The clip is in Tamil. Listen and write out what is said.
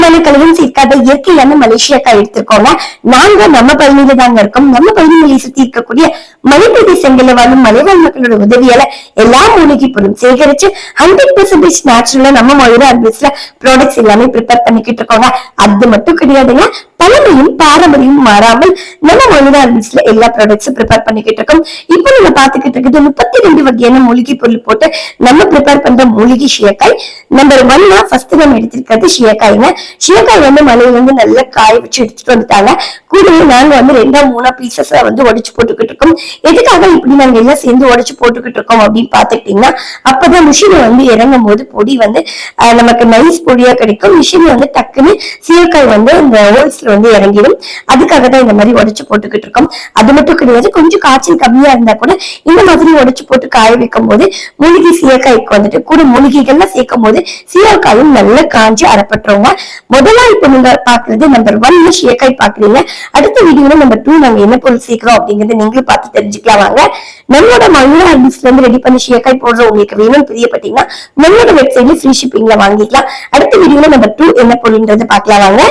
விதமான கலரும் சேர்க்காத இயற்கையான மலேசியாக்காய் எடுத்திருக்கோங்க. நாங்க நம்ம பழனியில தாங்க இருக்கோம். நம்ம பழனியை சுத்தி இருக்கக்கூடிய மலை பிரதேசங்கள்ல வாழும் மலைவாழ் மக்களோட உதவியால எல்லா மூலிகை பொருளும் சேகரிச்சு 100% நேச்சுரலா நம்ம மொழியில அட்வைஸ்ல ப்ராடக்ட்ஸ் எல்லாமே ப்ரிப்பேர் பண்ணிக்கிட்டு இருக்கோங்க. அது மட்டும் கிடையாதுங்க, பழமையும் பாரம்பரியம் மாறாமல் நம்ம மொழியில அட்வைஸ்ல எல்லா ப்ராடக்ட்ஸும் ப்ரிப்பேர் பண்ணிக்கிட்டு இருக்கோம். இப்போ நம்ம பாத்துக்கிட்டு இருக்குது 32 வகையான மூலிகை பொருள் போட்டு நம்ம ப்ரிப்பேர் பண்ற மூலிகை ஷியக்காய். நம்பர் 1 ஃபர்ஸ்ட் நம்ம எடுத்திருக்கிறது ஷியக்காய்ங்க. ஷியக்காய் மலையில இருந்து நல்லா காய வச்சு எடுத்துட்டு வந்துட்டாங்க. கூடவே நாங்க 2-3 பீசஸ் உடைச்சு போட்டுக்கிட்டு இருக்கோம். எதுக்காக இப்படி நாங்க எல்லாம் சேர்ந்து உடைச்சு போட்டுக்கிட்டு இருக்கோம் அப்படின்னு பாத்துக்கிட்டீங்கன்னா, அப்பதான் மிஷின் இறங்கும் போது பொடி நமக்கு நைஸ் பொடியா கிடைக்கும். மிஷின் டக்குன்னு சீயக்காய் இந்த ஹோல்ஸ்ல இறங்கிடும். அதுக்காக தான் இந்த மாதிரி உடைச்சு போட்டுக்கிட்டு இருக்கோம். அது மட்டும் கிடையாது, கொஞ்சம் காய்ச்சல் கம்மியா இருந்தா கூட இந்த மாதிரி உடைச்சு போட்டு காய வைக்கும் போது மூலிகை சீயக்காய்க்கு கூட மூலிகைகள்லாம் சேர்க்கும் போது சீயக்காயும் நல்லா காஞ்சி அரைப்பட்டுருவோங்க. முதல்ல இப்ப நீங்க பாக்குறது நம்பர் 1 சீயக்காய் பாக்குறீங்க. அடுத்த வீடியோல நம்பர் 2 நாங்க என்ன பொருள் சேர்க்கிறோம் அப்படிங்கறத நீங்களும் பார்த்து தெரிஞ்சுக்கலாம். வாங்க, நம்மளோட மயிலா அட்வைஸ்ல ரெடி பண்ணி சீயக்காய் போடுற உங்களுக்கு வேணும் பிரியப்பட்டீங்கன்னா நம்மளோட வெப்சைட்ல ஃப்ரீ ஷிப்பிங்ல வாங்கிக்கலாம். அடுத்த வீடியோல நம்பர் 2 என்ன பொருள்ன்றதை பார்க்கலாம். வாங்க.